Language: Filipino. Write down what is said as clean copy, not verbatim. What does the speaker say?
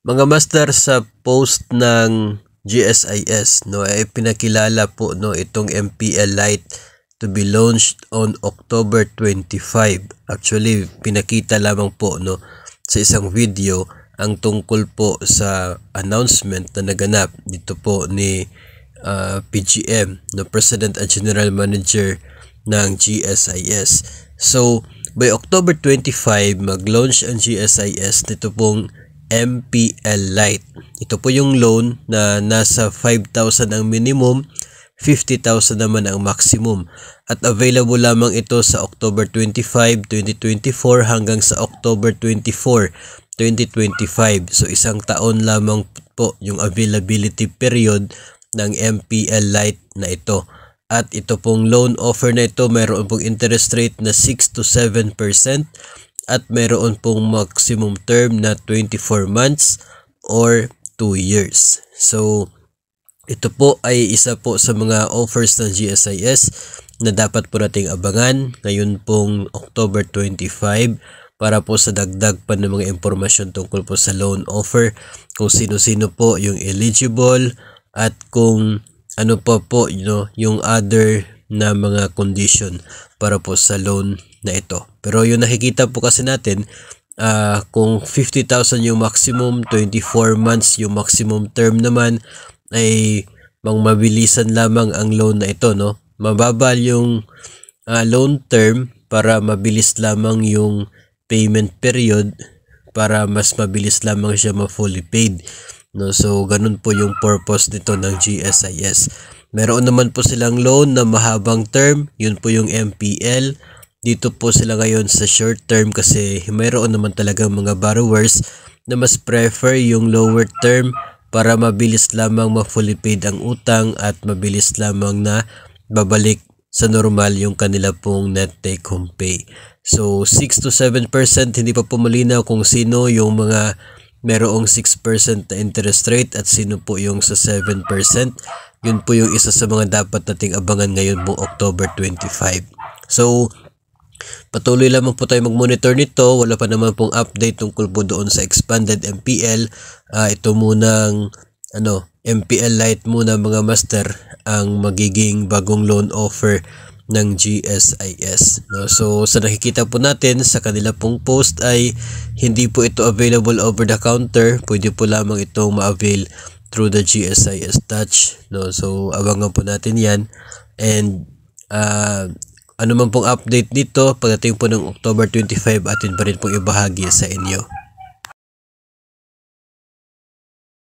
Mga master, sa post ng GSIS ay pinakilala po itong MPL Lite to be launched on October 25. Actually, pinakita lamang po sa isang video ang tungkol po sa announcement na naganap dito po ni PGM, President and General Manager ng GSIS. So, by October 25, mag-launch ang GSIS nito pong MPL Lite. Ito po yung loan na nasa 5,000 ang minimum, 50,000 naman ang maximum. At available lamang ito sa October 25, 2024 hanggang sa October 24, 2025. So isang taon lamang po yung availability period ng MPL Lite na ito. At ito pong loan offer na ito, mayroon pong interest rate na 6 to 7%. At mayroon pong maximum term na 24 months or 2 years. So, ito po ay isa po sa mga offers ng GSIS na dapat po nating abangan ngayon pong October 25 para po sa dagdag pa ng mga impormasyon tungkol po sa loan offer, kung sino-sino po yung eligible at kung ano pa po yung other na mga condition para po sa loan na ito. Pero yung nakikita po kasi natin, kung 50,000 yung maximum, 24 months yung maximum term naman, ay mabilisan lamang ang loan na ito. Mababa yung loan term para mabilis lamang yung payment period, para mas mabilis lamang siya ma-fully paid. So ganun po yung purpose nito ng GSIS. Meron naman po silang loan na mahabang term, yun po yung MPL. Dito po sila ngayon sa short term kasi mayroon naman talagang mga borrowers na mas prefer yung lower term para mabilis lamang ma-fully paid ang utang at mabilis lamang na babalik sa normal yung kanila pong net take home pay. So 6 to 7%, hindi pa po malinaw kung sino yung mga merong 6% na interest rate at sino po yung sa 7%. Yun po yung isa sa mga dapat nating abangan ngayon po October 25. So, patuloy lamang po tayo mag-monitor nito. Wala pa naman pong update tungkol po doon sa expanded MPL. Ito munang MPL Lite muna mga master ang magiging bagong loan offer ng GSIS. So sa nakikita po natin sa kanila pong post ay hindi po ito available over the counter. Pwede po lamang itong ma-avail through the GSIS Touch. So abangan po natin yan. And ano man pong update dito pagdating po ng October 25, atin pa rin pong ibahagi sa inyo.